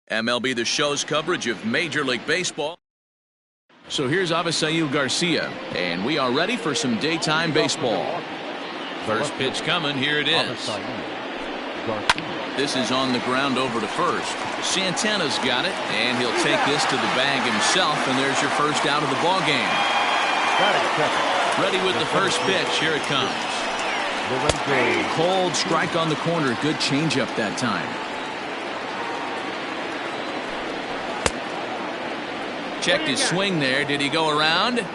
MLB The Show's coverage of Major League Baseball. So here's Avisail Garcia, and we are ready for some daytime baseball. First pitch coming, here it is. This is on the ground over to first. Santana's got it, and he'll take this to the bag himself, and there's your first out of the ball game. Ready with the first pitch, here it comes. Cold strike on the corner, good changeup that time. Checked his swing there. Did he go around?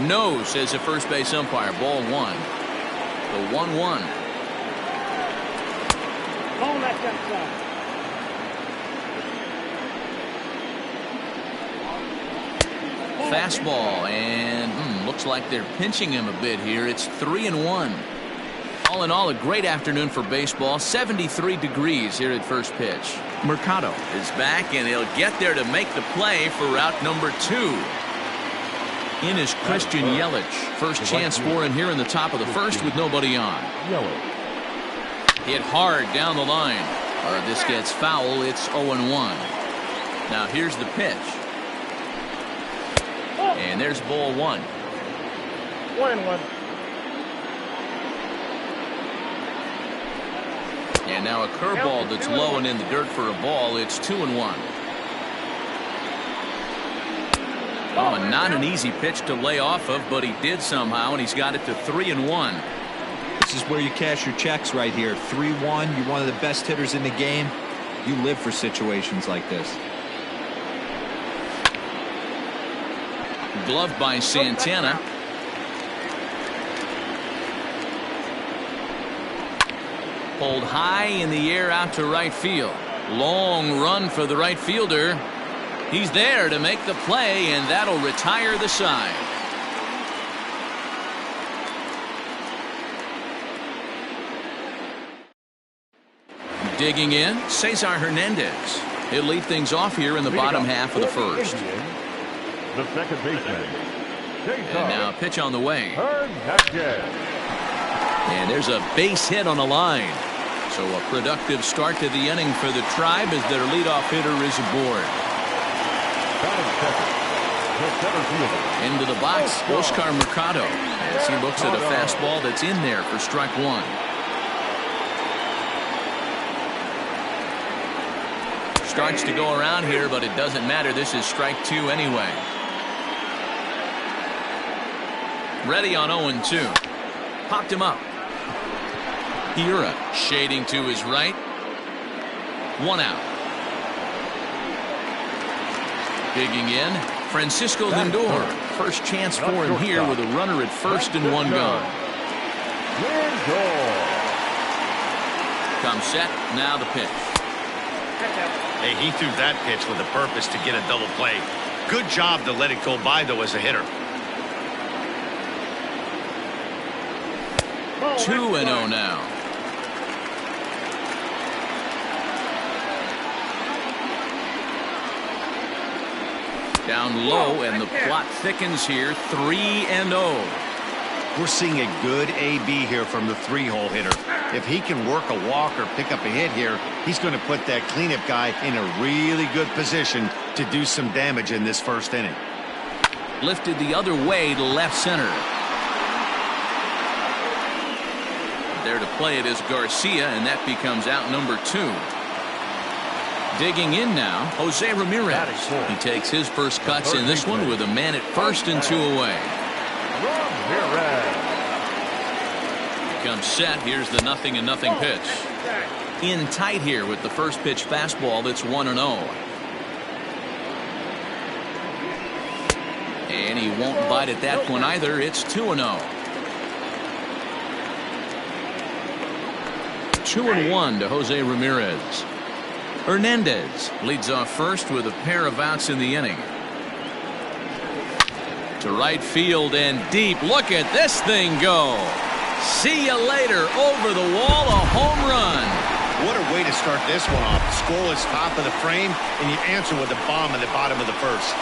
No, says the first base umpire. Ball one. The 1-1. Fastball, and looks like they're pinching him a bit here. It's 3-1. All in all, a great afternoon for baseball. 73 degrees here at first pitch. Mercado is back, and he'll get there to make the play for route number 2. In is Christian Yelich. First chance for him here in the top of the first with nobody on. Hit hard down the line. This gets foul. It's 0-1. Now here's the pitch. And there's ball 1. 1-1. And now a curveball that's low and in the dirt for a ball. It's 2-1. Oh, not an easy pitch to lay off of, but he did somehow, and he's got it to 3-1. This is where you cash your checks right here. 3-1. You're one of the best hitters in the game. You live for situations like this. Gloved by Santana. Pulled high in the air out to right field. Long run for the right fielder. He's there to make the play, and that'll retire the side. Digging in, Cesar Hernandez. He'll lead things off here in the bottom half of the first. The second baseman. And now a pitch on the way. And there's a base hit on the line. So a productive start to the inning for the Tribe as their leadoff hitter is aboard. Into the box, Oscar Mercado, as he looks at a fastball that's in there for strike 1. Starts to go around here, but it doesn't matter. This is strike 2 anyway. Ready on 0-2. Popped him up. Hira shading to his right. 1 out. Digging in, Francisco Lindor. First chance for him here with a runner at first and 1 gone. Comes set, now the pitch. Hey, he threw that pitch with a purpose to get a double play. Good job to let it go by, though, as a hitter. 2-0 now. Down low, and the plot thickens here. 3-0. We're seeing a good AB here from the 3-hole hitter. If he can work a walk or pick up a hit here, he's going to put that cleanup guy in a really good position to do some damage in this first inning. Lifted the other way to left center. There to play it is Garcia, and that becomes out number 2. Digging in now, Jose Ramirez. He takes his first cuts in this one with a man at first and 2 away. Comes set. Here's the 0-0 pitch. In tight here with the first pitch fastball that's 1-0. And he won't bite at that one either. It's 2-0. 2-1 to Jose Ramirez. Hernandez leads off first with a pair of outs in the inning. To right field and deep. Look at this thing go. See you later. Over the wall, a home run. What a way to start this one off. Scoreless top of the frame, and you answer with a bomb in the bottom of the first.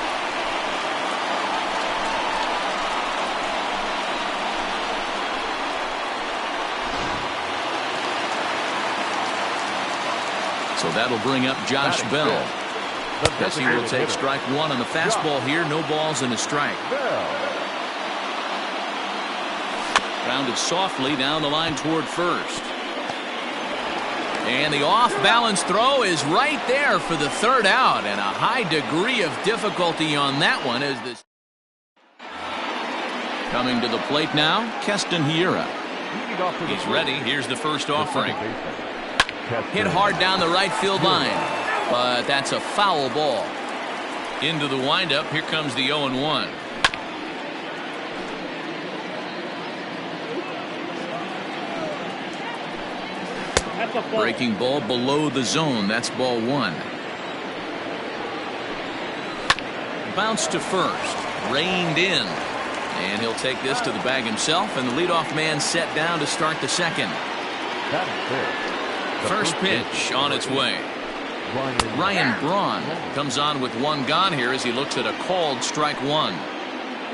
So that'll bring up Josh Bell. Guess he will take strike one on the fastball here. No balls and a strike. Grounded softly down the line toward first. And the off-balance throw is right there for the third out, and a high degree of difficulty on that one as this. Coming to the plate now, Keston Hiura. He's ready. Here's the first offering. Hit hard down the right field line, but that's a foul ball. Into the windup, here comes the 0-1. Breaking ball below the zone. That's ball one. Bounce to first. Reined in. And he'll take this to the bag himself, and the leadoff man set down to start the second. First pitch on its way. Ryan Braun comes on with one gone here as he looks at a called strike one.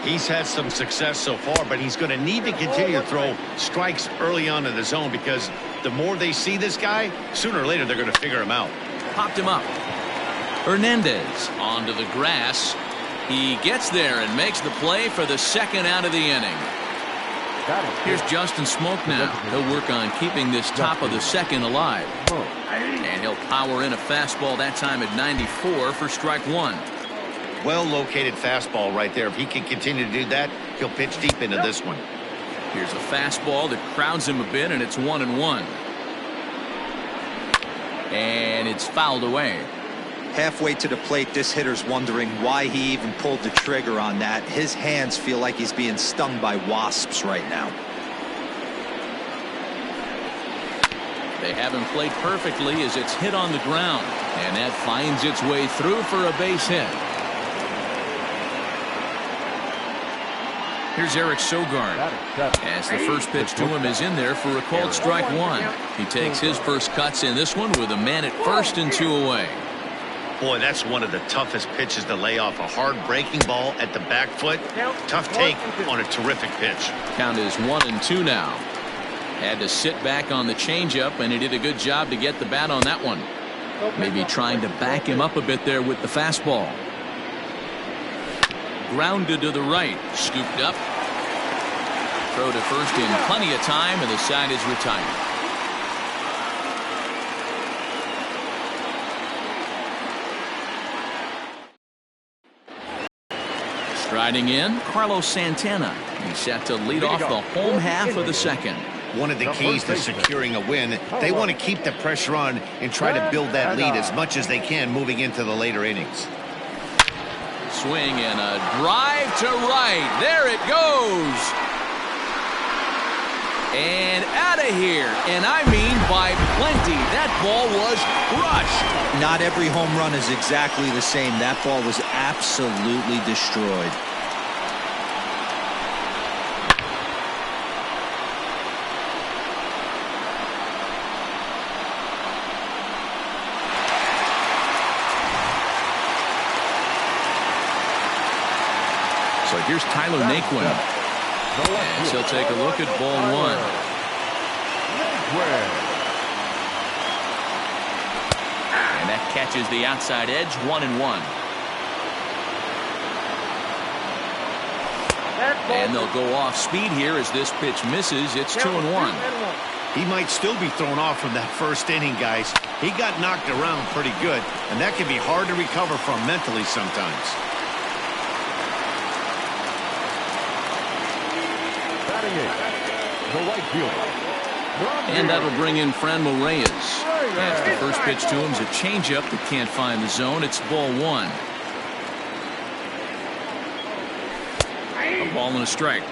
He's had some success so far, but he's going to need to continue to throw strikes early on in the zone, because the more they see this guy, sooner or later they're going to figure him out. Popped him up. Hernandez onto the grass. He gets there and makes the play for the second out of the inning. Here's Justin Smoke now. He'll work on keeping this top of the second alive. And he'll power in a fastball that time at 94 for strike one. Well-located fastball right there. If he can continue to do that, he'll pitch deep into this one. Here's a fastball that crowds him a bit, and it's 1-1. And it's fouled away. Halfway to the plate, this hitter's wondering why he even pulled the trigger on that. His hands feel like he's being stung by wasps right now. They have him played perfectly as it's hit on the ground, and that finds its way through for a base hit. Here's Eric Sogard as the first pitch to him is in there for a called strike one. He takes his first cuts in this one with a man at first and two away. Boy, that's one of the toughest pitches to lay off. A hard breaking ball at the back foot. Tough take on a terrific pitch. Count is 1-2 now. Had to sit back on the changeup, and he did a good job to get the bat on that one. Maybe trying to back him up a bit there with the fastball. Grounded to the right. Scooped up. Throw to first in plenty of time, and the side is retired. Striding in, Carlos Santana. He's set to lead off the home half of the second. One of the keys to securing a win, they want to keep the pressure on and try to build that lead as much as they can moving into the later innings. Swing and a drive to right. There it goes. And out of here. And I mean by plenty. That ball was crushed. Not every home run is exactly the same. That ball was absolutely destroyed. So here's Tyler Naquin. And he'll take a look at ball one. And that catches the outside edge, 1-1. And they'll go off speed here as this pitch misses. It's 2-1. He might still be thrown off from that first inning, guys. He got knocked around pretty good, and that can be hard to recover from mentally sometimes. And that'll bring in Franmil Reyes. As the first pitch to him is a changeup that can't find the zone. It's ball one. A ball and a strike.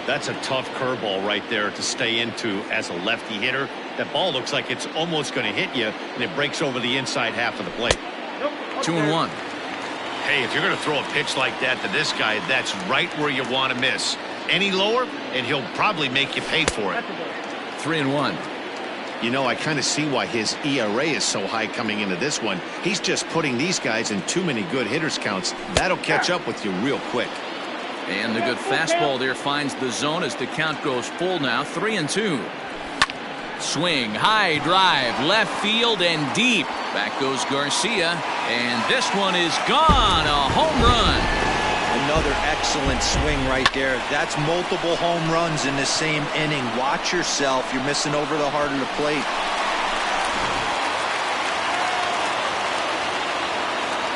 That's a tough curveball right there to stay into as a lefty hitter. That ball looks like it's almost going to hit you, and it breaks over the inside half of the plate. 2-1. Hey, if you're going to throw a pitch like that to this guy, that's right where you want to miss. Any lower, and he'll probably make you pay for it. 3-1. You know, I kind of see why his ERA is so high coming into this one. He's just putting these guys in too many good hitters counts. That'll catch up with you real quick. And the good fastball there finds the zone as the count goes full now. 3-2. Swing, high drive, left field and deep. Back goes Garcia, and this one is gone. A home run. Another excellent swing right there. That's multiple home runs in the same inning. Watch yourself. You're missing over the heart of the plate.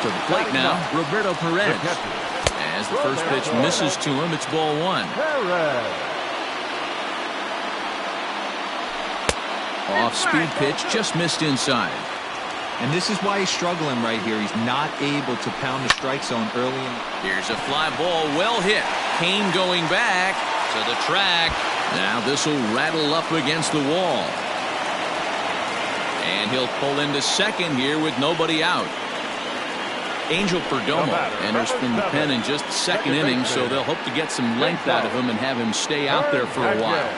To the plate now, Roberto Perez. As the first pitch misses to him, it's ball one. Off-speed pitch, just missed inside. And this is why he's struggling right here. He's not able to pound the strike zone early. Here's a fly ball, well hit. Kane going back to the track. Now this will rattle up against the wall. And he'll pull into second here with nobody out. Angel Perdomo enters from the pen in just the second inning, so they'll hope to get some length out of him and have him stay out there for a while.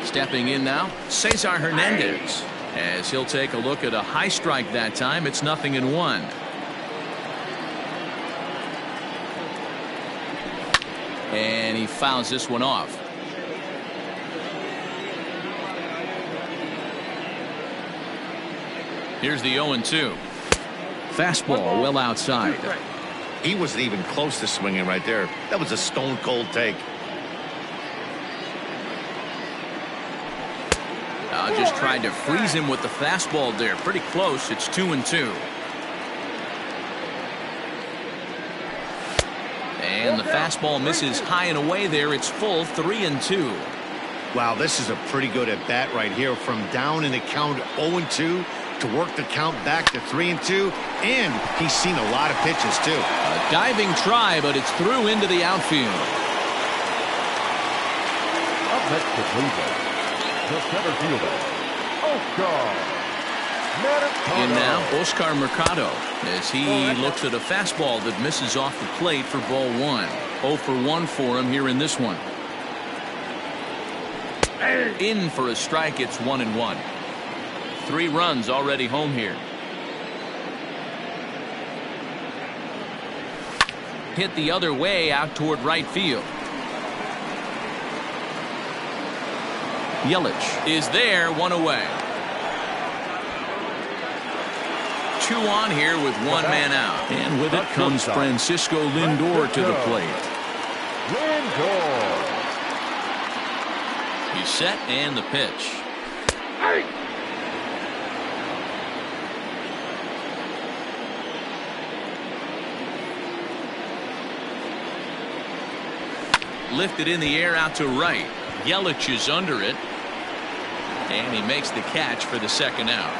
Stepping in now, Cesar Hernandez, as he'll take a look at a high strike that time. It's 0-1. And he fouls this one off. Here's the 0-2. Fastball well outside. He wasn't even close to swinging right there. That was a stone cold take. Just tried to freeze him with the fastball there. Pretty close. It's 2-2. And the fastball misses high and away there. It's full, 3-2. Wow, this is a pretty good at bat right here. From down in the count 0-2 to work the count back to 3-2. And he's seen a lot of pitches too. A diving try, but it's through into the outfield. Up next to Cleveland, the center fielder, Oscar. In now, Oscar Mercado, as he looks at a fastball that misses off the plate for ball one. 0 for 1 for him here in this one. In for a strike, it's 1-1. 3 runs already home here. Hit the other way out toward right field. Yelich is there, 1 away. 2 on here with 1 man out. And with it comes Francisco Lindor to the plate. He's set and the pitch. Lifted in the air out to right. Yelich is under it. And he makes the catch for the second out.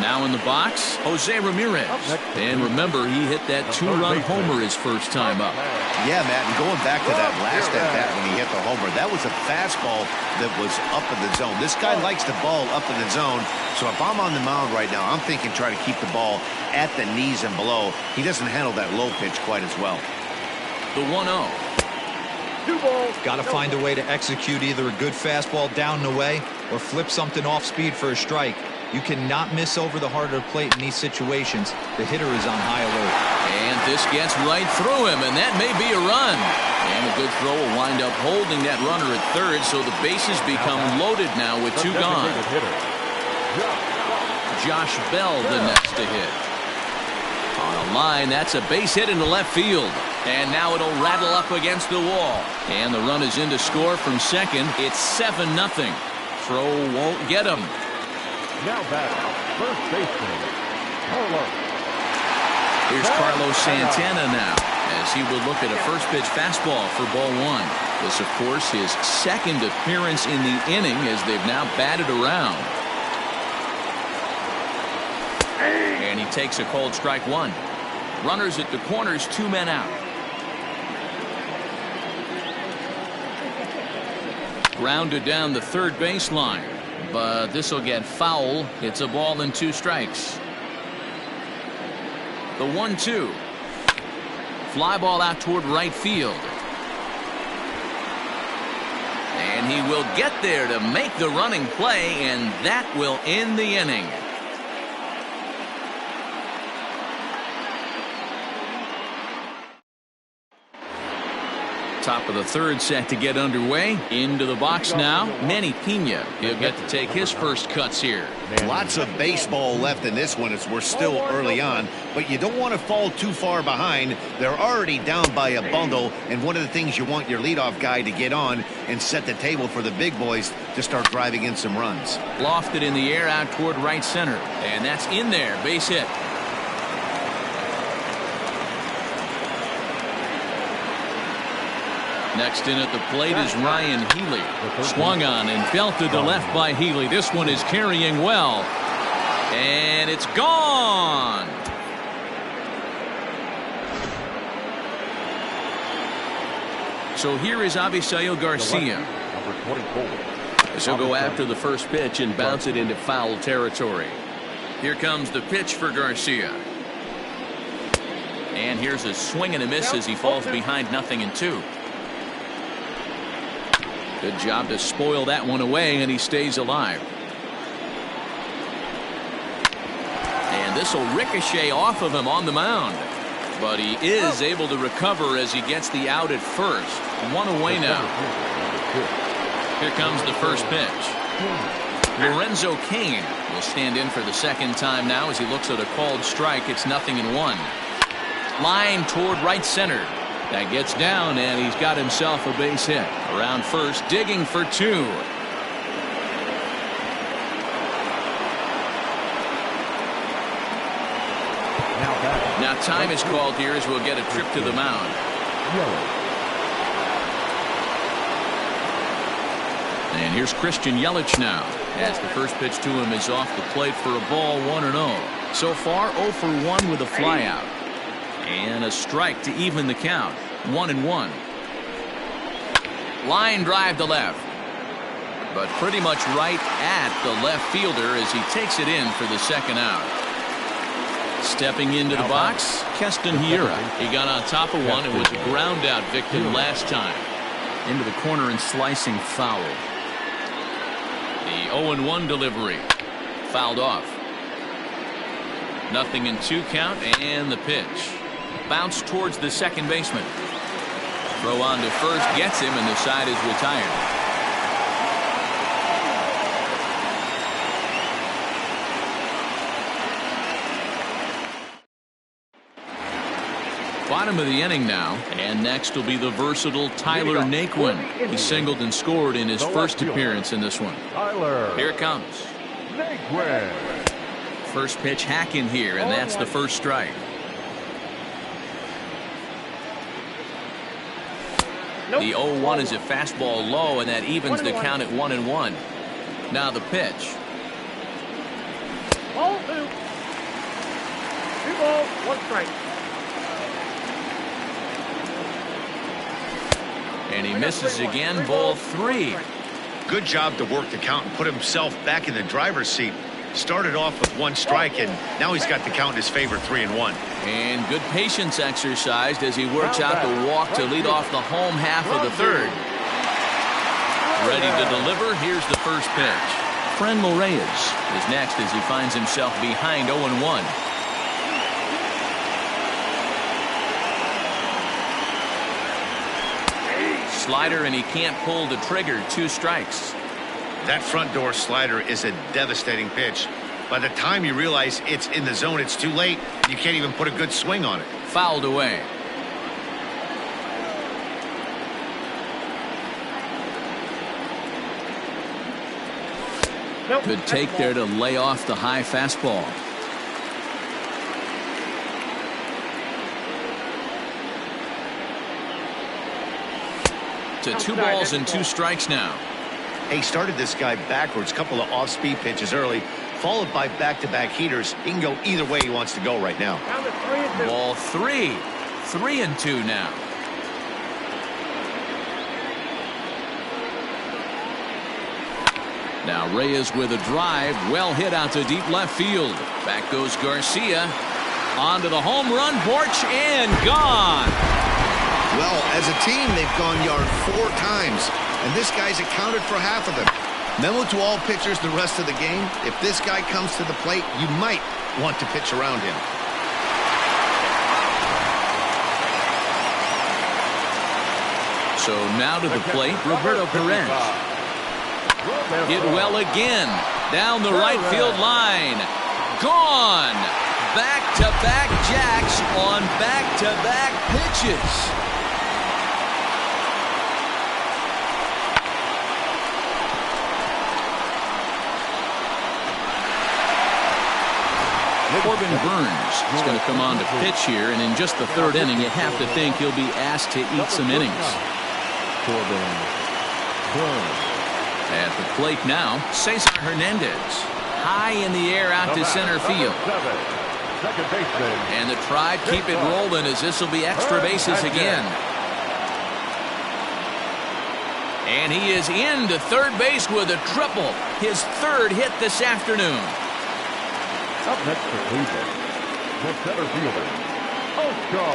Now in the box, Jose Ramirez. And remember, he hit that 2-run homer his first time up. Yeah, Matt, and going back to that last at bat when he hit the homer, that was a fastball that was up in the zone. This guy likes the ball up in the zone, so if I'm on the mound right now, I'm thinking try to keep the ball at the knees and below. He doesn't handle that low pitch quite as well. The 1-0. Got to find a way to execute either a good fastball down and away or flip something off speed for a strike. You cannot miss over the heart of the plate in these situations. The hitter is on high alert. And this gets right through him, and that may be a run. And a good throw will wind up holding that runner at third, so the bases become loaded now with 2 gone. Josh Bell the next to hit. On a line, that's a base hit into left field. And now it'll rattle up against the wall. And the run is in to score from second. It's 7-0. Throw won't get him. Now back, first baseman, Carlos. Here's Carlos Santana now, as he will look at a first pitch fastball for ball one. This, of course, his second appearance in the inning as they've now batted around. And he takes a cold strike 1. Runners at the corners, 2 men out. Grounded down the third baseline. But this will get foul. It's a ball and 2 strikes. The 1-2. Fly ball out toward right field. And he will get there to make the running play, and that will end the inning. Top of the third set to get underway. Into the box now. Manny Pena. He'll get to take his first cuts here. Lots of baseball left in this one as we're still early on, but you don't want to fall too far behind. They're already down by a bundle, and one of the things you want your leadoff guy to get on and set the table for the big boys to start driving in some runs. Lofted in the air out toward right center, and that's in there. Base hit. Next in at the plate is Ryan Healy. Swung on and belted to left by Healy. This one is carrying well. And it's gone. So here is Avisail Garcia. Number 24. As he'll go after the first pitch and bounce it into foul territory. Here comes the pitch for Garcia. And here's a swing and a miss as he falls behind 0-2. Good job to spoil that one away, and he stays alive. And this will ricochet off of him on the mound. But he is able to recover as he gets the out at first. One away now. Here comes the first pitch. Lorenzo Cain will stand in for the second time now as he looks at a called strike. It's 0-1. Line toward right center. That gets down, and he's got himself a base hit. Around first, digging for two. Now time is called here as we'll get a trip to the mound. And here's Christian Yelich now. As the first pitch to him is off the plate for a ball, 1-0. So far, 0 for 1 with a flyout. And a strike to even the count. 1-1. Line drive to left. But pretty much right at the left fielder as he takes it in for the second out. Stepping into the box, Keston Hiura. He got on top of one and was a ground out victim last time. Into the corner and slicing foul. The 0-1 delivery. Fouled off. 0-2 count, and the pitch. Bounce towards the second baseman. Throw on to first, gets him, and the side is retired. Bottom of the inning now, and next will be the versatile Tyler Naquin. He singled and scored in his first appearance in this one. Here it comes. Naquin. First pitch hack in here, and that's the first strike. The 0-1 is a fastball low, and that evens the count at 1-1. Now the pitch. Ball 2. 2 balls, 1 strike. And he misses again, ball 3. Good job to work the count and put himself back in the driver's seat. Started off with 1 strike, and now he's got the count in his favor, 3-1. And good patience exercised as he works out the walk to lead off the home half of the third. Ready to deliver. Here's the first pitch. Franmil Reyes is next as he finds himself behind 0-1. Slider, and he can't pull the trigger. 2 strikes. That front door slider is a devastating pitch. By the time you realize it's in the zone, it's too late. You can't even put a good swing on it. Fouled away. Good take there to lay off the high fastball. To 2 balls and 2 strikes now. He started this guy backwards, couple of off-speed pitches early, followed by back-to-back heaters. He can go either way he wants to go right now. Ball 3. 3-2 now. Now Reyes with a drive, well hit out to deep left field. Back goes Garcia. Onto the home run porch and gone. Well, as a team, they've gone yard 4 times, and this guy's accounted for half of them. Memo to all pitchers the rest of the game: if this guy comes to the plate, you might want to pitch around him. So now to the plate, Roberto Perez. Hit well again. Down the right field line. Gone. Back-to-back jacks on back-to-back pitches. Corbin Burns is going to come on to pitch here, and in just the third inning, you have to think he'll be asked to eat some innings. Corbin Burns. At the plate now, Cesar Hernandez. High in the air out to center field. Second baseman. And the Tribe keep it rolling as this will be extra bases again. And he is into third base with a triple. His third hit this afternoon. Up next for Cleveland, the center fielder, Oscar.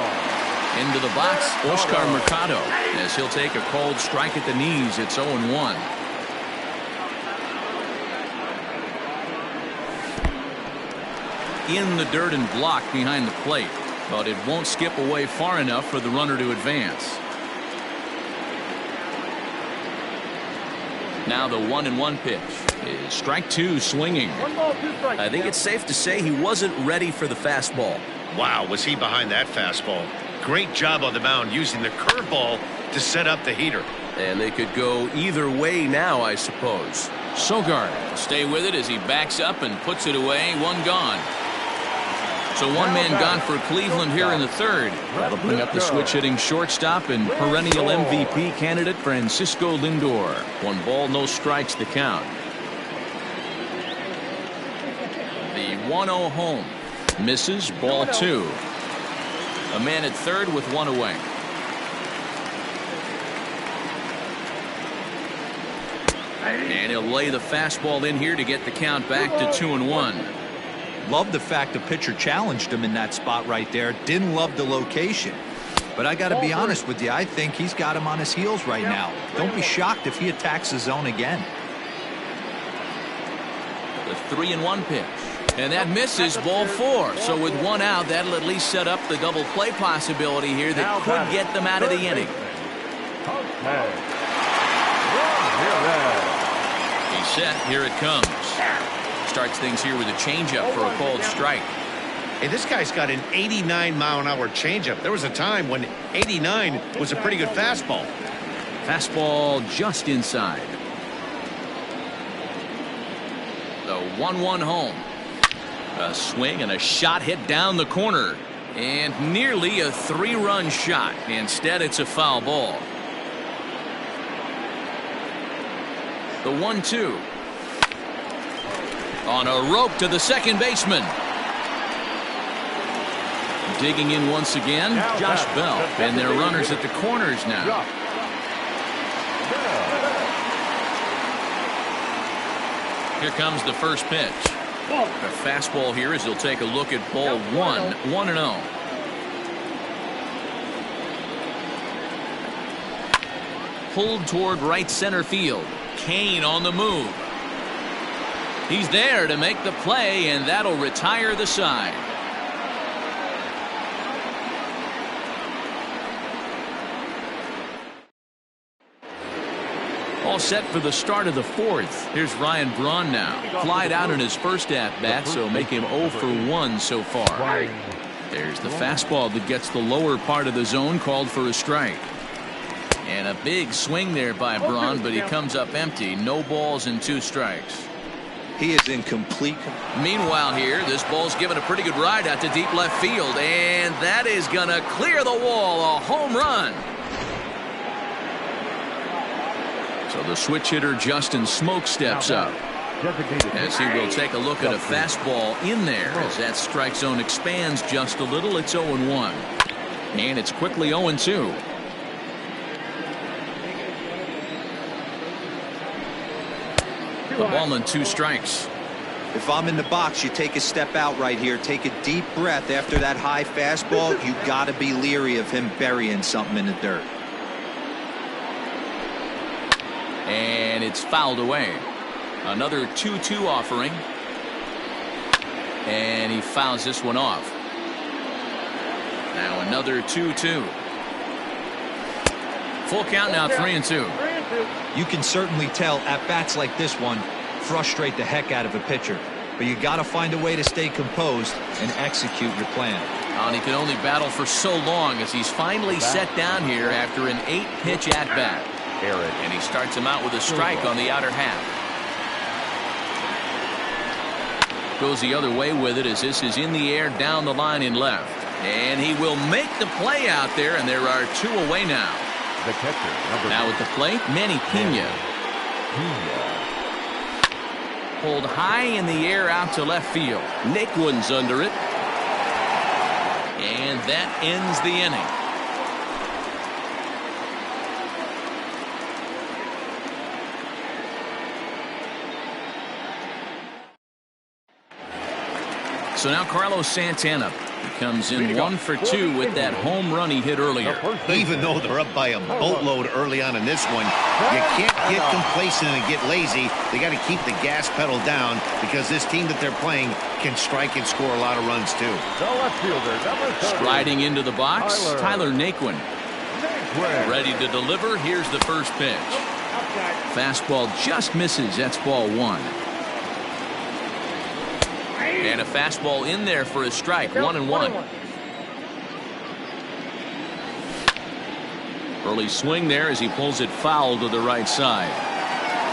Into the box, Oscar Mercado, as he'll take a cold strike at the knees. It's 0-1. In the dirt and blocked behind the plate, but it won't skip away far enough for the runner to advance. Now the 1-1 pitch is strike two, swinging. I think it's safe to say he wasn't ready for the fastball. Wow, was he behind that fastball. Great job on the mound using the curveball to set up the heater. And they could go either way now, I suppose. Sogard will stay with it as he backs up and puts it away. One gone. So one man gone for Cleveland here in the third. That'll bring up the switch-hitting shortstop and perennial MVP candidate Francisco Lindor. 1 ball, no strikes to count. The 1-0 home. Misses, ball 2. A man at third with 1 away. And he'll lay the fastball in here to get the count back to 2-1. Love the fact the pitcher challenged him in that spot right there. Didn't love the location. But I got to be honest with you, I think he's got him on his heels right now. Don't be shocked if he attacks the zone again. The 3-1 pitch. And that misses, ball 4. So with 1 out, that'll at least set up the double play possibility here that could get them out of the inning. He's set. Here it comes. Starts things here with a changeup for a called strike. Hey, this guy's got an 89-mile-an-hour changeup. There was a time when 89 was a pretty good fastball. Fastball just inside. The 1-1 home. A swing and a shot hit down the corner. And nearly a 3-run shot. Instead, it's a foul ball. The 1-2. On a rope to the second baseman. Digging in once again, Josh Bell. And their runners at the corners now. Here comes the first pitch. A fastball here as he'll take a look at ball 1, 1-0. Pulled toward right center field. Kane on the move. He's there to make the play, and that'll retire the side. All set for the start of the 4th. Here's Ryan Braun now. Flied out in his first at-bat, so make him 0 for 1 so far. There's the fastball that gets the lower part of the zone, called for a strike. And a big swing there by Braun, but he comes up empty. No balls and 2 strikes. He is in complete. Meanwhile here, this ball's given a pretty good ride out to deep left field, and that is going to clear the wall. A home run. So the switch hitter Justin Smoke steps up as he will take a look at a fastball in there as that strike zone expands just a little. It's 0-1. And it's quickly 0-2. The ball and 2 strikes. If I'm in the box, you take a step out right here. Take a deep breath after that high fastball. You got to be leery of him burying something in the dirt. And it's fouled away. Another 2-2 offering. And he fouls this one off. Now another 2-2. Full count now, 3-2. You can certainly tell at bats like this one frustrate the heck out of a pitcher. But you got to find a way to stay composed and execute your plan. And he can only battle for so long as he's finally set down here after an 8-pitch at-bat. And he starts him out with a strike on the outer half. Goes the other way with it as this is in the air down the line in left. And he will make the play out there, and there are 2 away now. The catcher, now at the plate, Manny Pena. Pulled high in the air out to left field. Naquin's under it. And that ends the inning. So now Carlos Santana. He comes in 1 for 2 with that home run he hit earlier. Even though they're up by a boatload early on in this one, you can't get complacent and get lazy. They got to keep the gas pedal down because this team that they're playing can strike and score a lot of runs too. The left fielder, number 30. Striding into the box, Tyler Naquin. Ready to deliver. Here's the first pitch. Fastball just misses. That's ball 1. And a fastball in there for a strike. 1-1. Early swing there as he pulls it foul to the right side.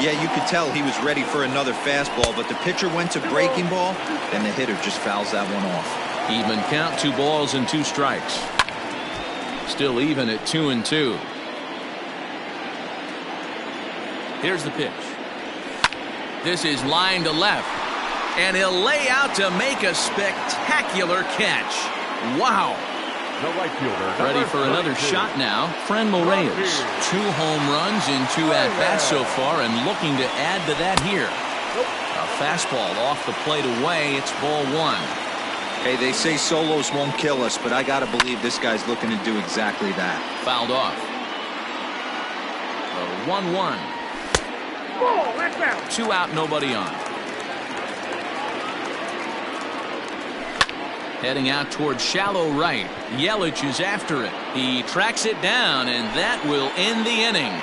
Yeah, you could tell he was ready for another fastball, but the pitcher went to breaking ball, and the hitter just fouls that one off. Even count, 2 balls and 2 strikes. Still even at 2-2. Here's the pitch. This is line to left. And he'll lay out to make a spectacular catch. Wow. The right fielder, ready for another shot now. Franmil Reyes. 2 home runs in 2 at-bats so far and looking to add to that here. A fastball off the plate away. It's ball 1. Hey, they say solos won't kill us, but I got to believe this guy's looking to do exactly that. Fouled off. A 1-1. 2 out, nobody on. Heading out towards shallow right. Yelich is after it. He tracks it down, and that will end the inning.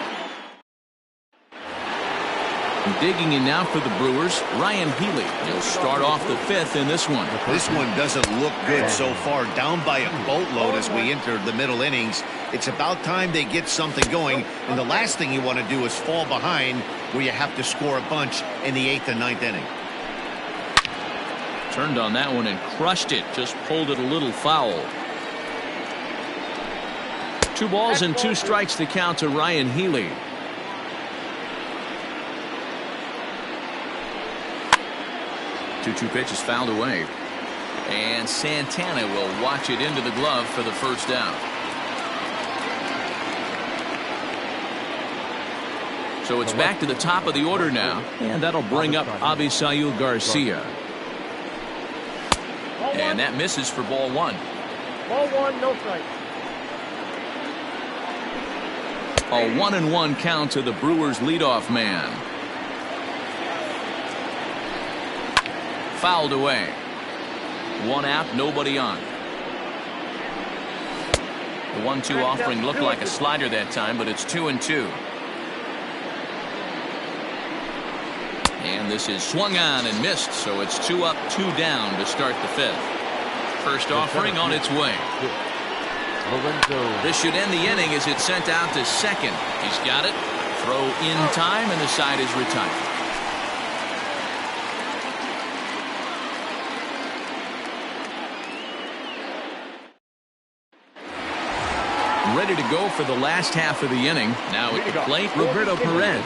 Digging in now for the Brewers, Ryan Healy. He'll start off the 5th in this one. This one doesn't look good so far. Down by a boatload as we enter the middle innings. It's about time they get something going. And the last thing you want to do is fall behind where you have to score a bunch in the 8th and 9th inning. Turned on that one and crushed it. Just pulled it a little foul. 2 balls and 2 strikes to count to Ryan Healy. Two pitches fouled away. And Santana will watch it into the glove for the first down. So it's back to the top of the order now. And that'll bring up Avisail Garcia. And that misses for ball 1. Ball 1, no strike. A 1-1 count to the Brewers leadoff man. Fouled away. 1 out, nobody on. The 1-2 offering looked like a slider that time, but it's 2-2. And this is swung on and missed, so it's 2 up, 2 down to start the 5th. First offering on its way. This should end the inning as it's sent out to second. He's got it. Throw in time, and the side is retired. Ready to go for the last half of the inning. Now at the plate, Roberto Perez.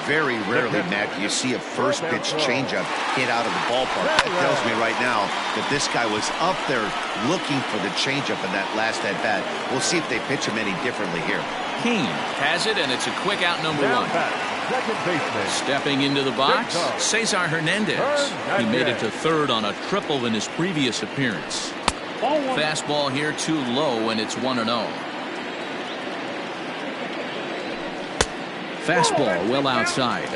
Very rarely, Matt, do you see a first pitch changeup hit out of the ballpark. That tells me right now that this guy was up there looking for the changeup in that last at bat. We'll see if they pitch him any differently here. King has it, and it's a quick out, number 1. Second baseman. Stepping into the box, Cesar Hernandez. He made it to third on a triple in his previous appearance. Fastball here too low, and it's 1-0. Fastball well outside.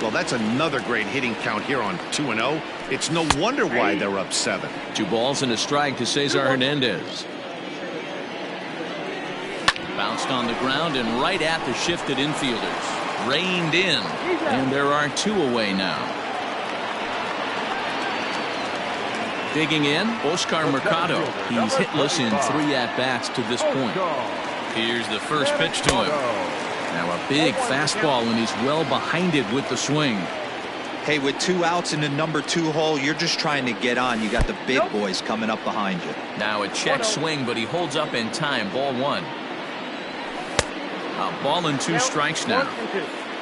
Well, that's another great hitting count here on 2-0. It's no wonder why they're up 7. 2 balls and a strike to Cesar Hernandez. Bounced on the ground and right at the shifted infielders. Reined in. And there are 2 away now. Digging in, Oscar Mercado. He's hitless in 3 at-bats to this point. Here's the first pitch to him. Now a big fastball, and he's well behind it with the swing. Hey, with 2 outs in the number 2 hole, you're just trying to get on. You got the big boys coming up behind you. Now a check swing, but he holds up in time. Ball 1. A ball and 2 strikes now.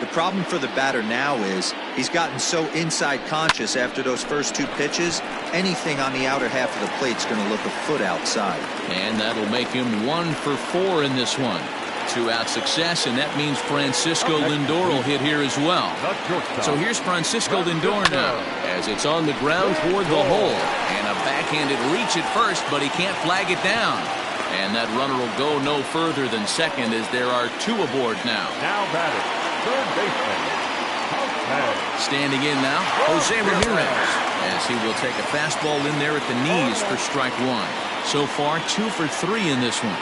The problem for the batter now is he's gotten so inside conscious after those first 2 pitches, anything on the outer half of the plate's going to look a foot outside. And that'll make him 1 for 4 in this one. 2-out success, and that means Francisco Lindor will hit here as well. So here's Francisco Lindor now, as it's on the ground toward the hole. And a backhanded reach at first, but he can't flag it down. And that runner will go no further than second, as there are 2 aboard now. Now batting, third baseman. Standing in now, Jose Ramirez, as he will take a fastball in there at the knees for strike 1. So far, 2 for 3 in this one.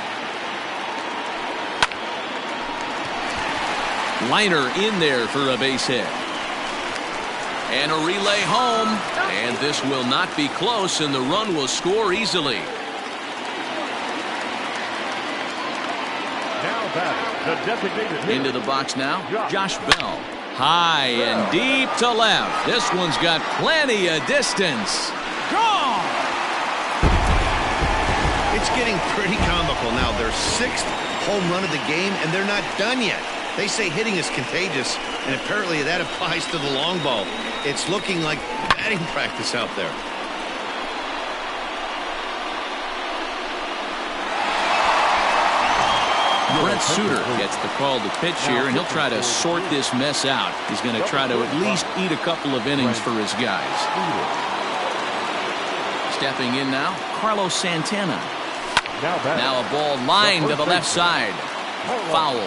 Liner in there for a base hit. And a relay home. And this will not be close, and the run will score easily. Now batting, the designated hitter. Into the box now, Josh Bell. High and deep to left. This one's got plenty of distance. Gone! It's getting pretty comical now. Their 6th home run of the game, and they're not done yet. They say hitting is contagious, and apparently that applies to the long ball. It's looking like batting practice out there. Brent Suter gets the call to pitch here, and he'll try to sort this mess out. He's going to try to at least eat a couple of innings for his guys. Stepping in now, Carlos Santana. Now a ball lined to the left side. Foul.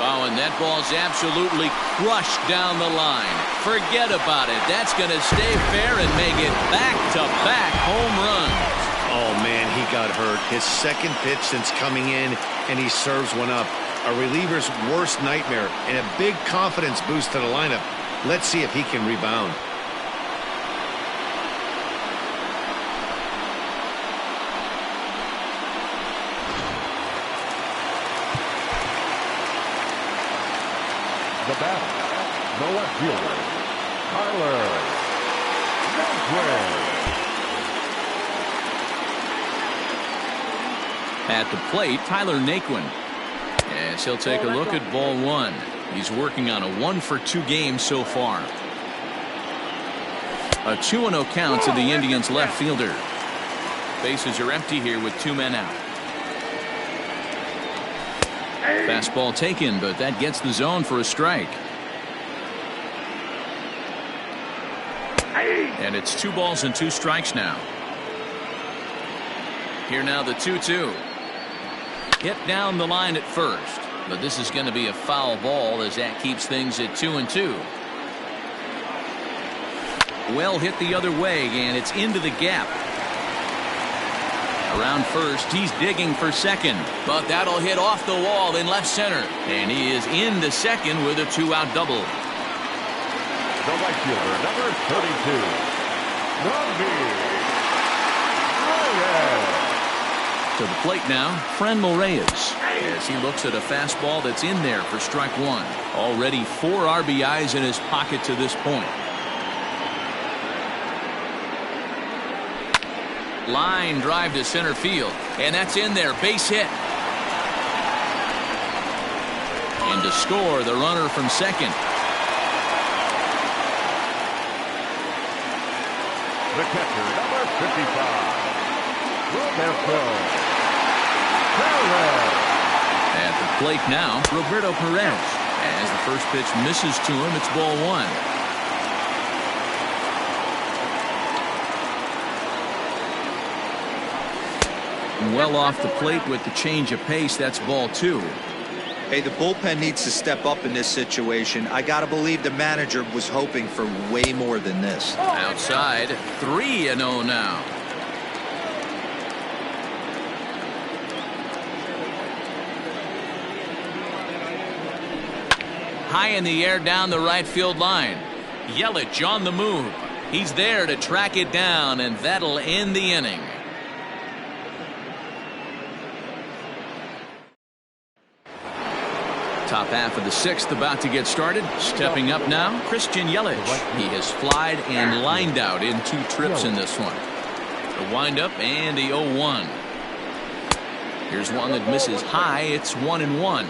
Oh, and that ball's absolutely crushed down the line. Forget about it. That's going to stay fair and make it back-to-back home runs. Oh, man, he got hurt. His 2nd pitch since coming in, and he serves one up. A reliever's worst nightmare, and a big confidence boost to the lineup. Let's see if he can rebound. The batter, the left fielder, Tyler Naquin. At the plate, Tyler Naquin. Yes, he'll take a look at ball 1. He's working on a 1 for 2 game so far. A 2-0 count to the Indians' left fielder. Bases are empty here with 2 men out. Fastball taken, but that gets the zone for a strike. And it's 2 balls and 2 strikes now. Here now the 2-2. Hit down the line at first, but this is going to be a foul ball as that keeps things at 2-2. Well hit the other way, and it's into the gap. Around first, he's digging for second, but that'll hit off the wall in left center, and he is into second with a 2-out double. The right fielder, number 32, Reyes. To the plate now, Franmil Reyes, as he looks at a fastball that's in there for strike 1. Already 4 RBIs in his pocket to this point. Line drive to center field, and that's in there, base hit. And to score, the runner from second. The catcher, number 55, Roberto Perez. At the plate now, Roberto Perez. As the first pitch misses to him, it's ball 1. Well off the plate with the change of pace. That's ball 2. Hey, the bullpen needs to step up in this situation. I gotta believe the manager was hoping for way more than this. Outside, 3-0 now. high in the air down the right field line. Yelich on the move. He's there to track it down, and that'll end the inning. Top half of the sixth about to get started. Stepping up now, Christian Yelich. He has flied and lined out in 2 trips in this one. The windup and the 0-1. Here's one that misses high. It's 1-1.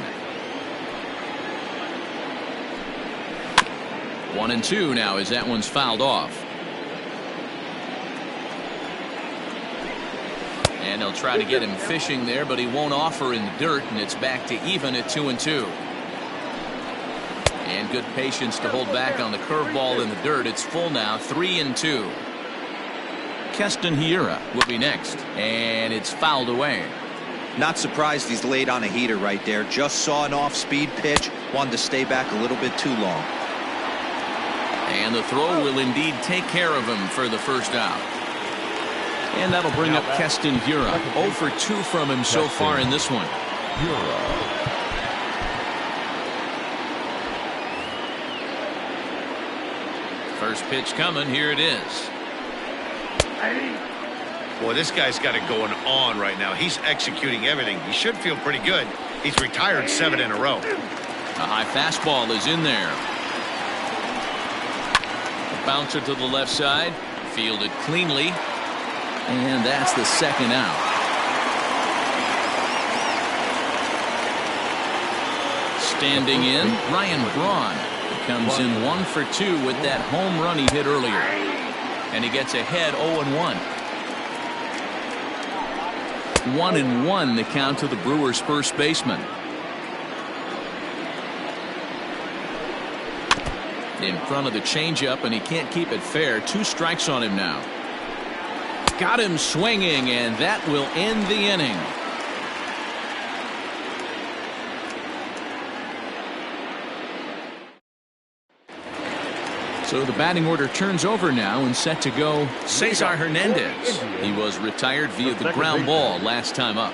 1-2 now as that one's fouled off. And they'll try to get him fishing there, but he won't offer in the dirt, and it's back to even at 2-2. And good patience to hold back on the curveball in the dirt. It's full now, 3-2. Keston Hiura will be next, and it's fouled away. Not surprised he's laid on a heater right there. Just saw an off-speed pitch, wanted to stay back a little bit too long. And the throw will indeed take care of him for the first out. And that'll bring up Keston Hiura. 0 for 2 from him so far in this one. First pitch coming. Here it is. Boy, this guy's got it going on right now. He's executing everything. He should feel pretty good. He's retired 7 in a row. A high fastball is in there. A bouncer to the left side. Fielded cleanly. And that's the second out. Standing in, Ryan Braun. He comes in 1 for 2 with that home run he hit earlier. And he gets ahead 0-1. 1-1 the count to the Brewers' first baseman. In front of the changeup, and he can't keep it fair. 2 strikes on him now. Got him swinging, and that will end the inning. So the batting order turns over now and set to go Cesar Hernandez. He was retired via the ground ball last time up.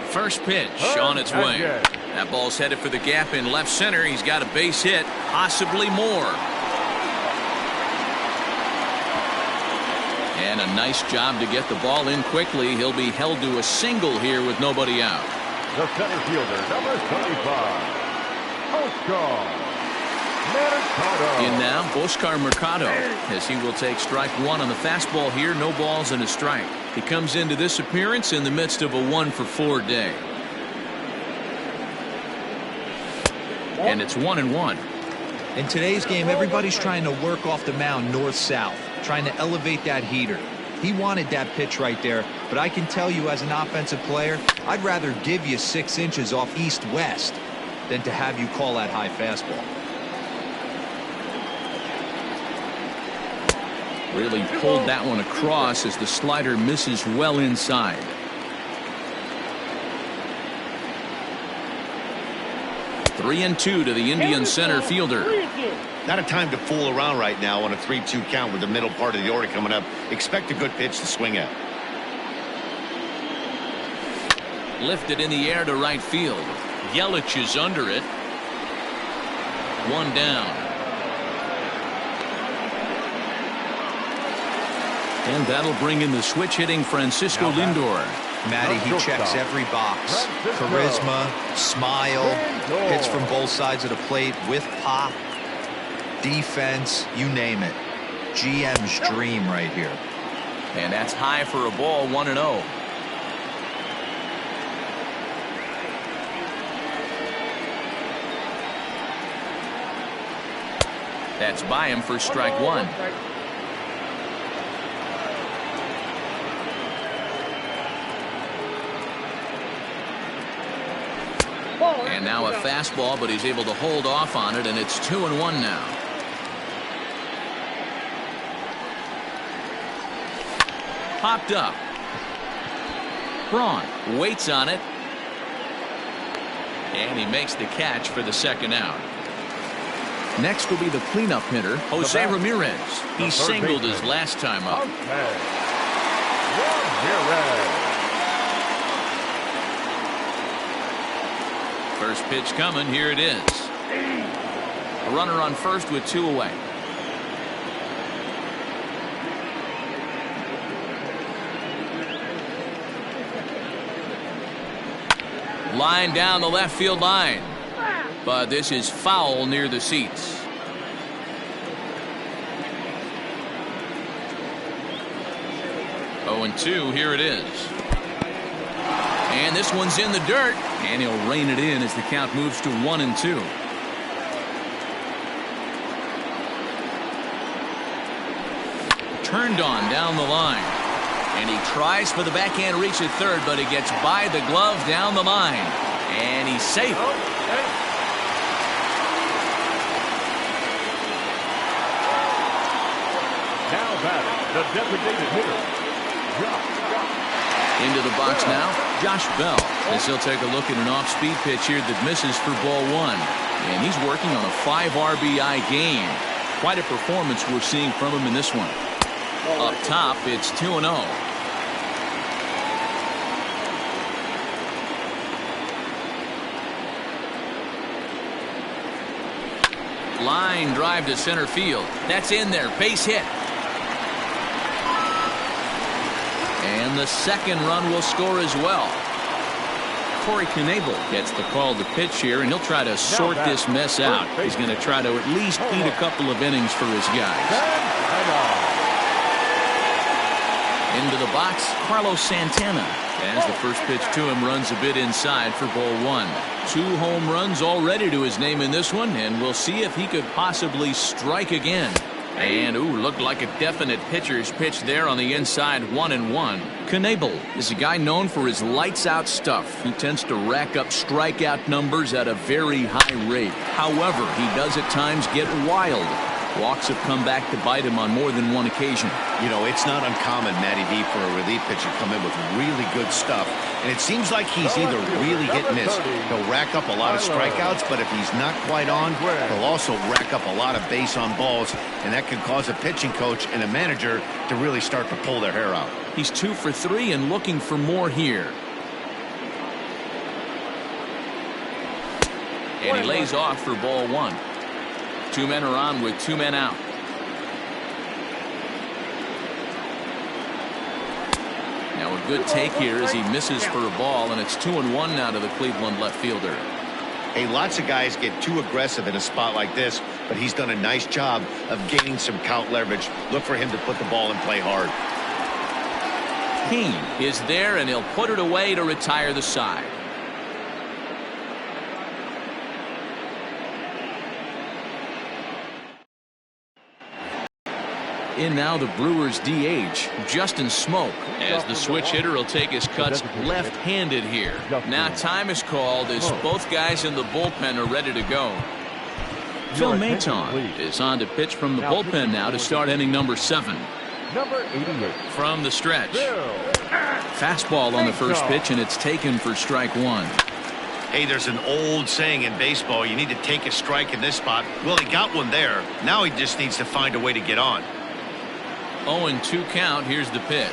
First pitch on its way. That ball's headed for the gap in left center. He's got a base hit, possibly more. And a nice job to get the ball in quickly. He'll be held to a single here with nobody out. The center fielder, number 25, Oscar Mercado. In now, Oscar Mercado, as he will take strike 1 on the fastball here. No balls and a strike. He comes into this appearance in the midst of a 1 for 4 day. And it's 1-1. In today's game, everybody's trying to work off the mound north-south, trying to elevate that heater. He wanted that pitch right there, but I can tell you as an offensive player, I'd rather give you 6 inches off east-west than to have you call that high fastball. Really pulled that one across as the slider misses well inside. Three and 2 to the Indian center fielder. Not a time to fool around right now on a 3-2 count with the middle part of the order coming up. Expect a good pitch to swing at. Lifted in the air to right field. Yelich is under it. 1 down. And that'll bring in the switch hitting Francisco Lindor. Matty, he checks every box. Charisma, smile, hits from both sides of the plate with pop, defense, you name it. GM's dream right here. And that's high for a ball, 1-0. That's by him for strike 1. And now a fastball, but he's able to hold off on it, and it's 2-1 now. Popped up. Braun waits on it. And he makes the catch for the second out. Next will be the cleanup hitter, Jose Ramirez. He singled his last time up. First pitch coming. Here it is. A runner on first with 2 away. Line down the left field line. But this is foul near the seats. 0-2, here it is. And this one's in the dirt. And he'll rein it in as the count moves to 1-2. Turned on down the line. And he tries for the backhand reach at third, but he gets by the glove down the line. And he's safe. Now batting, the designated hitter, Josh. Into the box now, Josh Bell, as he'll take a look at an off-speed pitch here that misses for ball 1. And he's working on a 5 RBI game. Quite a performance we're seeing from him in this one. Up top, it's 2-0. Line drive to center field. That's in there. Base hit. And the second run will score as well. Corey Knebel gets the call to pitch here, and he'll try to sort this mess out. He's going to try to at least eat a couple of innings for his guys. Into the box, Carlos Santana, as the first pitch to him runs a bit inside for ball 1. 2 home runs already to his name in this one, and we'll see if he could possibly strike again. And, looked like a definite pitcher's pitch there on the inside, 1-1. Knebel is a guy known for his lights-out stuff. He tends to rack up strikeout numbers at a very high rate. However, he does at times get wild. Walks have come back to bite him on more than one occasion. You know, it's not uncommon, Matty V, for a relief pitcher to come in with really good stuff. And it seems like he's either really hit and miss. He'll rack up a lot of strikeouts, but if he's not quite on, he'll also rack up a lot of base on balls. And that can cause a pitching coach and a manager to really start to pull their hair out. He's 2 for 3 and looking for more here. And he lays off for ball 1. 2 men are on with 2 men out. Now a good take here as he misses for a ball, and it's 2-1 now to the Cleveland left fielder. Hey, lots of guys get too aggressive in a spot like this, but he's done a nice job of gaining some count leverage. Look for him to put the ball in play hard. King is there, and he'll put it away to retire the side. In now the Brewers DH, Justin Smoke, as the switch hitter will take his cuts left-handed here. Now time is called as both guys in the bullpen are ready to go. Phil Maton is on to pitch from the bullpen now to start inning number 7. Number 88. From the stretch. Fastball on the first pitch, and it's taken for strike 1. Hey, there's an old saying in baseball, you need to take a strike in this spot. Well, he got one there. Now he just needs to find a way to get on. 0-2 count. Here's the pitch.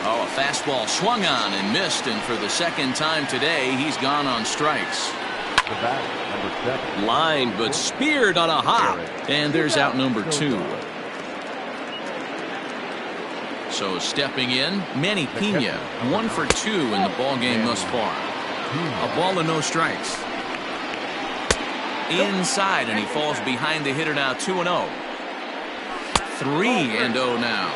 Oh, a fastball swung on and missed, and for the second time today, he's gone on strikes. The batter, number 7. Lined but speared on a hop, and there's out number 2. So stepping in, Manny Pena, 1 for 2 in the ball game thus far. A ball and no strikes. Inside, and he falls behind the hitter now. 2-0. 3-0 now.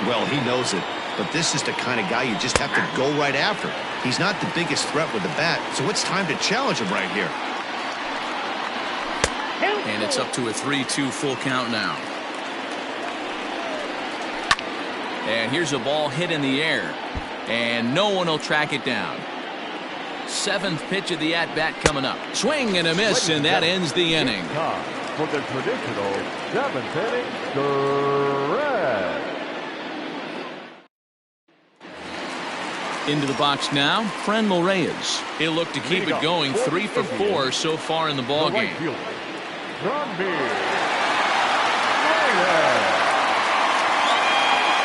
Well, he knows it, but this is the kind of guy you just have to go right after. He's not the biggest threat with the bat, so it's time to challenge him right here. And it's up to a 3-2 full count now. And here's a ball hit in the air, and no one will track it down. 7th pitch of the at-bat coming up. Swing and a miss, and that ends the inning. Time for the traditional 7th inning stretch. Into the box now, Franmil Reyes. He'll look to keep it going. 3 for 4 so far in the ball game.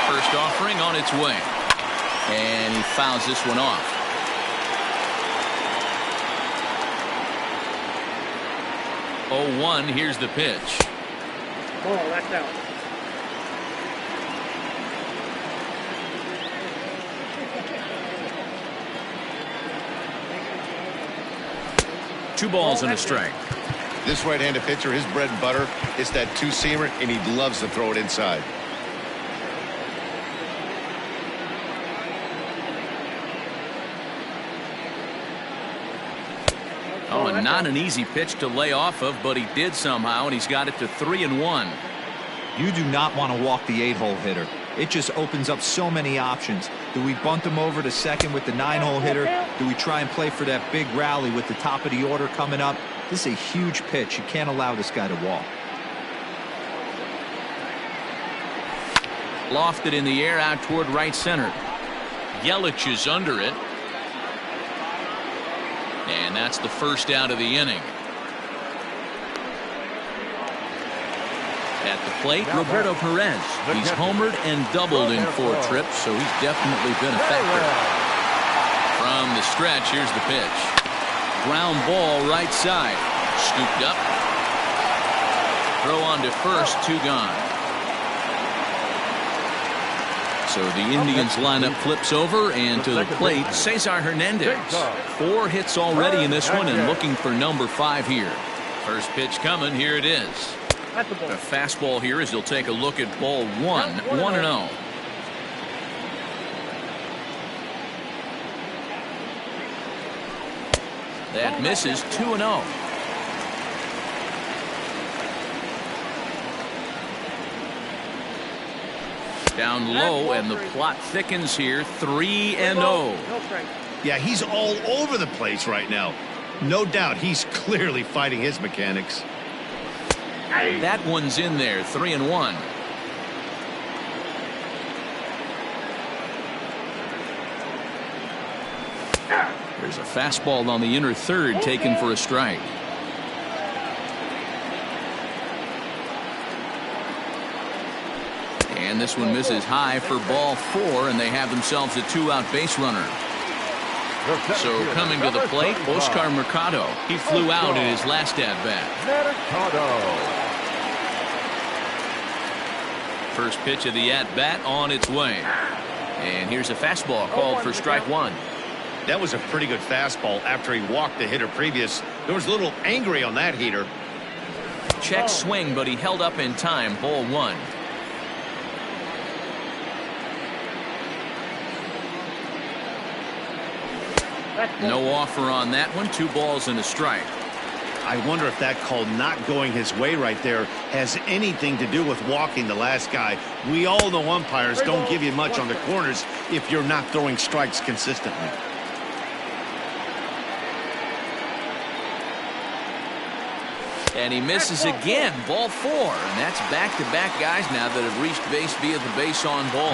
First offering on its way. And he fouls this one off. 0-1. Here's the pitch. Ball, that's out. Two balls and a strike. This right-handed pitcher, his bread and butter is that two-seamer, and he loves to throw it inside. Oh, and not an easy pitch to lay off of, but he did somehow, and he's got it to 3-1. You do not want to walk the 8-hole hitter. It just opens up so many options. Do we bunt him over to second with the 9-hole hitter? Do we try and play for that big rally with the top of the order coming up? This is a huge pitch. You can't allow this guy to walk. Lofted in the air out toward right center. Yelich is under it. And that's the first out of the inning. At the plate, Roberto Perez. He's homered and doubled in 4 trips, so he's definitely been a factor. From the stretch, here's the pitch. Ground ball right side. Scooped up. Throw on to first, 2 gone. So the Indians lineup flips over, and to the plate, Cesar Hernandez. 4 hits already in this one, and looking for number 5 here. First pitch coming, here it is. A fastball here as he'll take a look at ball 1, 1-0. That misses, 2-0. Down low, and the plot thickens here, 3-0. Yeah, he's all over the place right now. No doubt he's clearly fighting his mechanics. That one's in there, 3-1. There's a fastball on the inner third taken for a strike. And this one misses high for ball 4, and they have themselves a 2-out base runner. So coming to the plate, Oscar Mercado. He flew out in his last at-bat. First pitch of the at-bat on its way. And here's a fastball called for strike 1. That was a pretty good fastball after he walked the hitter previous. There was a little angry on that heater. Check swing, but he held up in time. Ball 1. No offer on that one. 2 balls and a strike. I wonder if that call not going his way right there has anything to do with walking the last guy. We all know umpires don't give you much on the corners if you're not throwing strikes consistently. And he misses again. Ball 4. And that's back-to-back guys now that have reached base via the base on ball.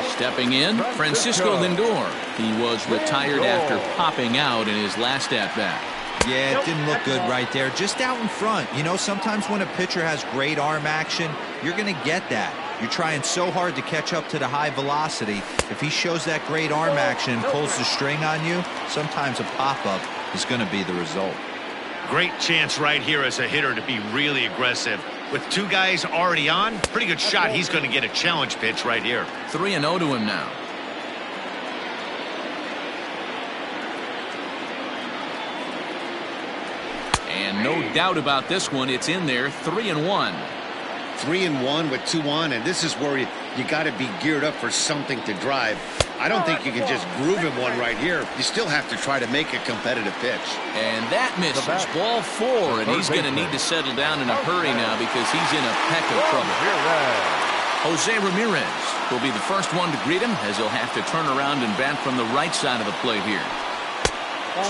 Stepping in, Francisco Lindor. He was retired after popping out in his last at-bat. Yeah, it didn't look good right there. Just out in front. You know, sometimes when a pitcher has great arm action, you're going to get that. You're trying so hard to catch up to the high velocity. If he shows that great arm action and pulls the string on you, sometimes a pop-up is going to be the result. Great chance right here as a hitter to be really aggressive. With 2 guys already on, pretty good shot. He's going to get a challenge pitch right here. 3-0 to him now. And no doubt about this one. It's in there. 3-1. 3-1 with 2 on, and this is where you got to be geared up for something to drive. I don't think you can just groove him one right here. You still have to try to make a competitive pitch. And that misses. Ball 4, and he's going to need to settle down in a hurry now because he's in a peck of trouble. Jose Ramirez will be the first one to greet him as he'll have to turn around and bat from the right side of the plate here.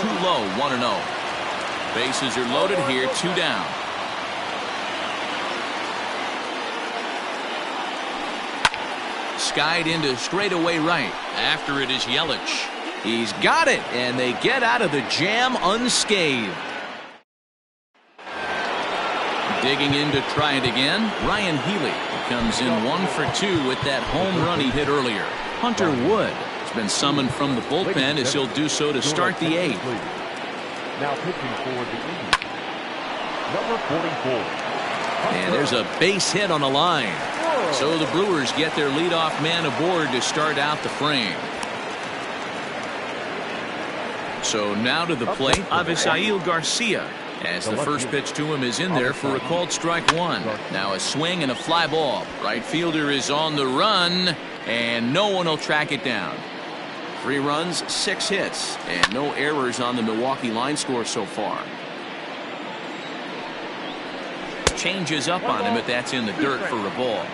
Too low, 1-0. Bases are loaded here, 2 down. Skied into straightaway right. After it is Yelich. He's got it, and they get out of the jam unscathed. Digging in to try it again, Ryan Healy comes in 1 for 2 with that home run he hit earlier. Hunter Wood has been summoned from the bullpen as he'll do so to start the 8th. Now pitching for the Indians, Number 44. And there's a base hit on the line. So the Brewers get their leadoff man aboard to start out the frame. So now to the plate, Avisail Garcia, as the first pitch to him is in there for a called strike one. Now a swing and a fly ball. Right fielder is on the run, and no one will track it down. 3 runs, 6 hits, and no errors on the Milwaukee line score so far. Changes up on him, but that's in the dirt for a ball.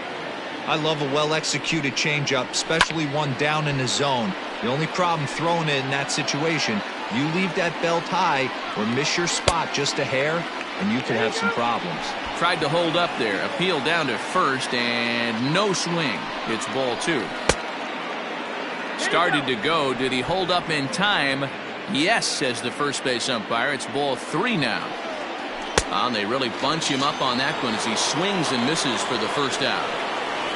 I love a well-executed changeup, especially one down in the zone. The only problem throwing it in that situation, you leave that belt high or miss your spot just a hair, and you could have some problems. Tried to hold up there, appeal down to first, and no swing. It's ball 2. Started to go. Did he hold up in time? Yes, says the first base umpire. It's ball 3 now. And they really bunch him up on that one as he swings and misses for the first out.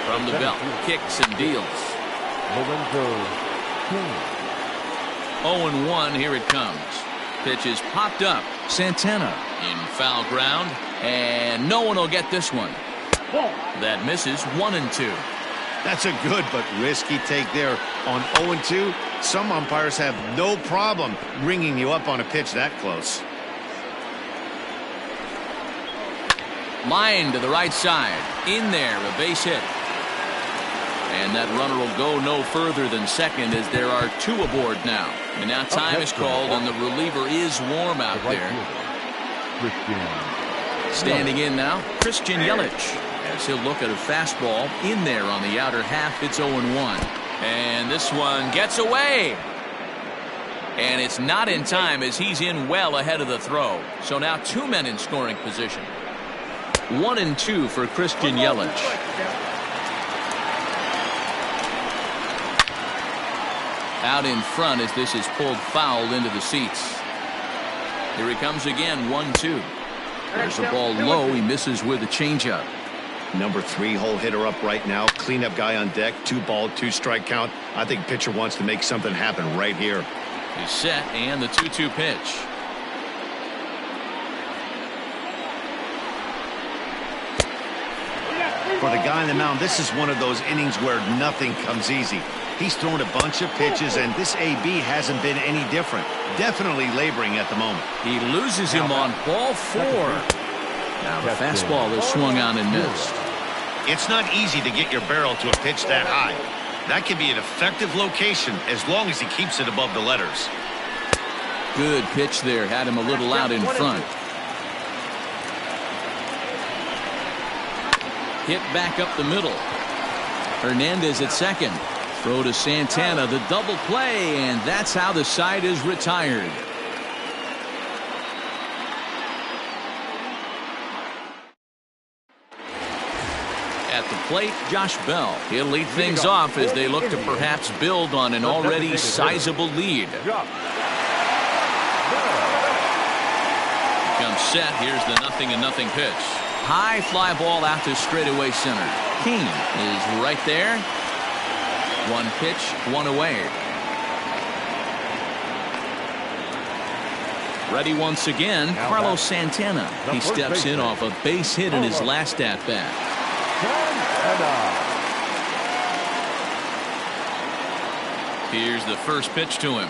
From the belt, kicks and deals. 0-1, here it comes. Pitch is popped up. Santana in foul ground, and no one will get this one. That misses. 1-2. That's a good but risky take there on 0-2. Some umpires have no problem ringing you up on a pitch that close. Line to the right side. In there, a base hit. And that runner will go no further than second as there are 2 aboard now. And now time is called and the reliever is warm out there. Standing in now, Christian Yelich. As he'll look at a fastball in there on the outer half. It's 0-1. And this one gets away. And it's not in time as he's in well ahead of the throw. So now 2 men in scoring position. 1-2 for Christian Yelich. Out in front as this is pulled foul into the seats. Here he comes again, 1-2. There's a ball low. He misses with a changeup. Number 3 hole hitter up right now. Cleanup guy on deck. 2 ball, 2 strike count. I think pitcher wants to make something happen right here. He's set and the 2-2 pitch. For the guy on the mound, this is one of those innings where nothing comes easy. He's thrown a bunch of pitches, and this AB hasn't been any different. Definitely laboring at the moment. He loses him on ball 4. Now the fastball is swung on and missed. It's not easy to get your barrel to a pitch that high. That can be an effective location as long as he keeps it above the letters. Good pitch there. Had him a little out in front. Hit back up the middle. Hernandez at second. Throw to Santana, the double play, and that's how the side is retired. At the plate, Josh Bell. He'll lead things off as they look to perhaps build on an already sizable lead. Comes set. Here's the 0-0 pitch. High fly ball out to straightaway center. King is right there. 1 pitch, 1 away. Ready once again, Carlos Santana. He steps in off a base hit in his last at-bat. Here's the first pitch to him.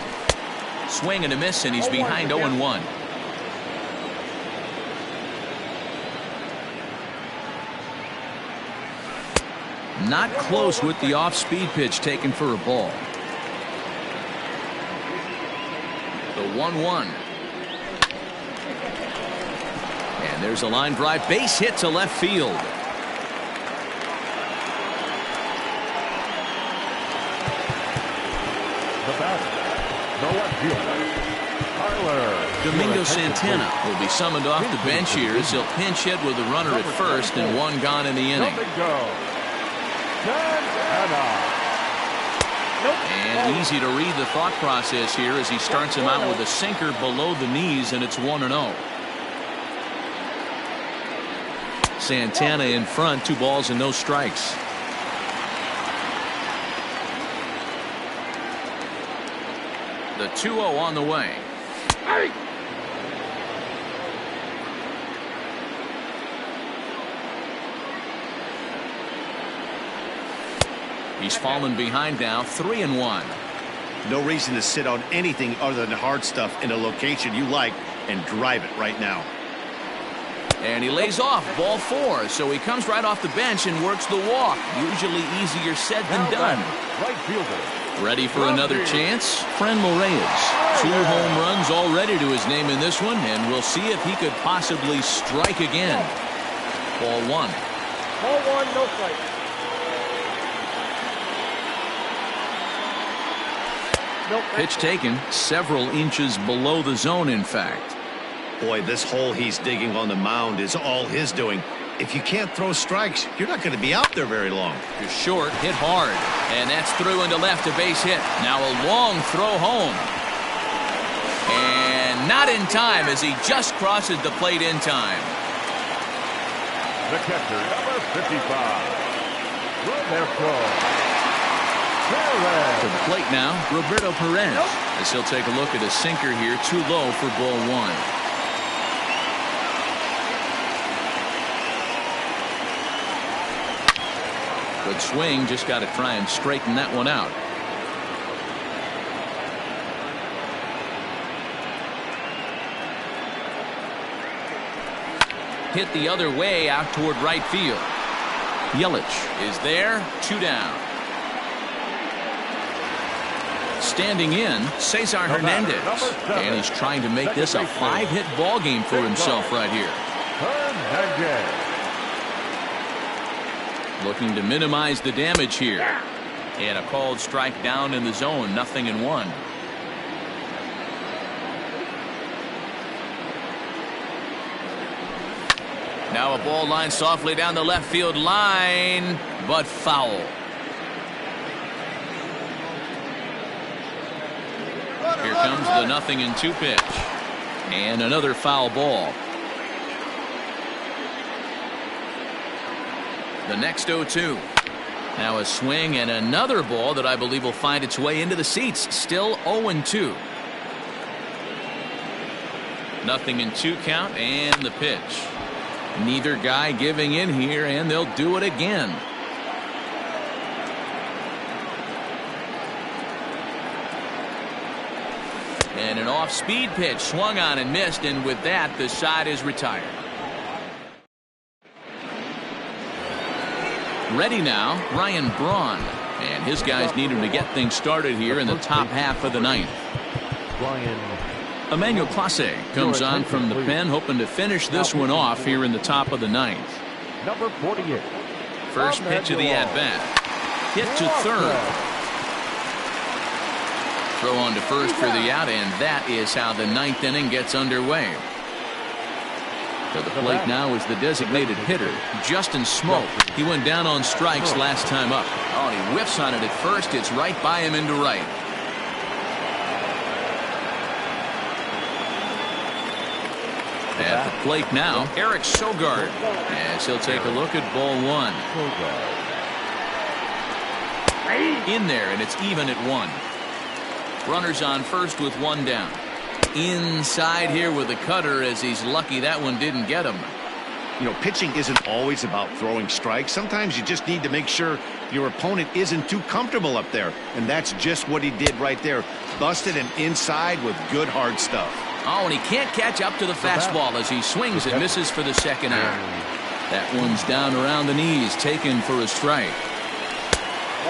Swing and a miss, and he's behind 0-1. Not close with the off-speed pitch taken for a ball. The 1-1. And there's a line drive, base hit to left field. The batter, the left fielder, Domingo Santana will be summoned off the bench here as he'll pinch hit with a runner at first and 1 gone in the inning. And easy to read the thought process here as he starts him out with a sinker below the knees, and it's 1-0. Santana in front, 2 balls and no strikes. The 2-0 on the way. He's fallen behind now, 3-1. No reason to sit on anything other than hard stuff in a location you like and drive it right now. And he lays off, ball 4. So he comes right off the bench and works the walk. Usually easier said than done. Right fielder. Ready for another chance? Fran Reyes. 2 home runs already to his name in this one, and we'll see if he could possibly strike again. Ball 1. Ball 1, no strike. Nope. Pitch taken several inches below the zone, in fact. Boy, this hole he's digging on the mound is all his doing. If you can't throw strikes, you're not going to be out there very long. You're short, hit hard, and that's through into left, a base hit. Now a long throw home. And not in time as he just crosses the plate in time. The catcher, number 55. Roberto. To the plate now, Roberto Perez. As he'll take a look at a sinker here, too low for ball 1. Good swing, just got to try and straighten that one out. Hit the other way out toward right field. Yelich is there, 2 down. Standing in, Cesar Hernandez. And he's trying to make this a 5-hit ball game for himself right here. Looking to minimize the damage here. And a called strike down in the zone, 0-1. Now a ball line softly down the left field line, but foul. Here comes the 0-2 pitch. And another foul ball. The next 0-2. Now a swing and another ball that I believe will find its way into the seats. Still 0-2. 0-2 count and the pitch. Neither guy giving in here, and they'll do it again. And an off-speed pitch swung on and missed, and with that the side is retired. Ready now, Ryan Braun, and his guys need him to get things started here in the top half of the 9th. Emmanuel Clase comes on from the pen, hoping to finish this one off here in the top of the 9th. Number 48. First pitch of the at-bat. Hit to third. Throw on to first for the out, and that is how the 9th inning gets underway. To the plate now is the designated hitter, Justin Smoke. He went down on strikes last time up. Oh, and he whiffs on it at first. It's right by him into right. At the plate now, Eric Sogard, as he'll take a look at ball 1. In there, and it's even at 1. Runners on first with 1 down. Inside here with the cutter, as he's lucky that one didn't get him. You know, pitching isn't always about throwing strikes. Sometimes you just need to make sure your opponent isn't too comfortable up there. And that's just what he did right there. Busted him inside with good hard stuff. Oh, and he can't catch up to the fastball as he swings and misses for the second out. That one's down around the knees, taken for a strike.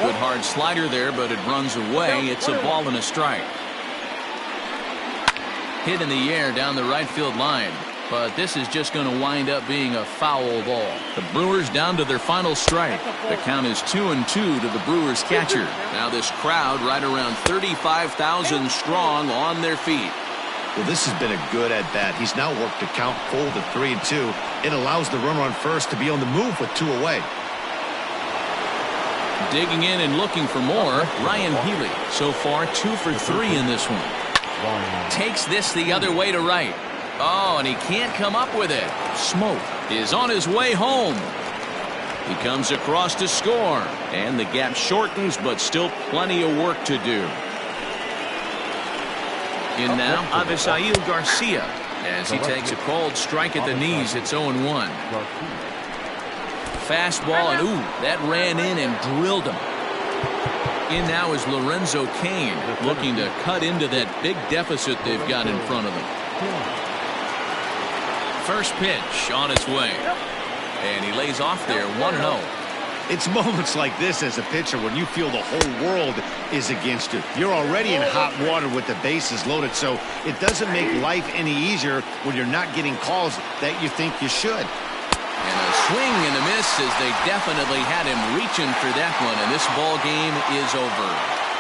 Good hard slider there, but it runs away. It's a ball and a strike. Hit in the air down the right field line, but this is just going to wind up being a foul ball. The Brewers down to their final strike. The count is 2-2 to the Brewers catcher. Now this crowd right around 35,000 strong on their feet. Well, this has been a good at-bat. He's now worked the count full to 3-2. It allows the runner on first to be on the move with 2 away. Digging in and looking for more, Ryan Healy. So far 2 for 3 in this one. Takes this the other way to right. Oh, and he can't come up with it. Smoke is on his way home. He comes across to score, and the gap shortens, but still plenty of work to do. In now, Avisail Garcia, as he takes a called strike at the knees. It's 0-1. Fastball, and ooh, that ran in and drilled him. In now is Lorenzo Cain, looking to cut into that big deficit they've got in front of them. First pitch on its way. And he lays off there 1-0. It's moments like this as a pitcher when you feel the whole world is against you. You're already in hot water with the bases loaded, so it doesn't make life any easier when you're not getting calls that you think you should. And a swing and a miss as they definitely had him reaching for that one, and this ball game is over.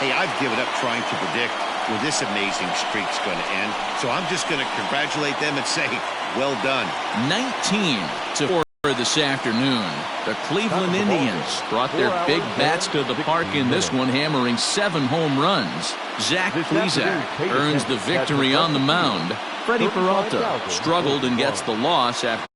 Hey, I've given up trying to predict where this amazing streak's going to end, so I'm just going to congratulate them and say, well done. 19-4 this afternoon. The Cleveland Indians brought their big bats to the park in this one, hammering 7 home runs. Zach Plesac earns the victory on the mound. Freddie Peralta struggled and gets the loss after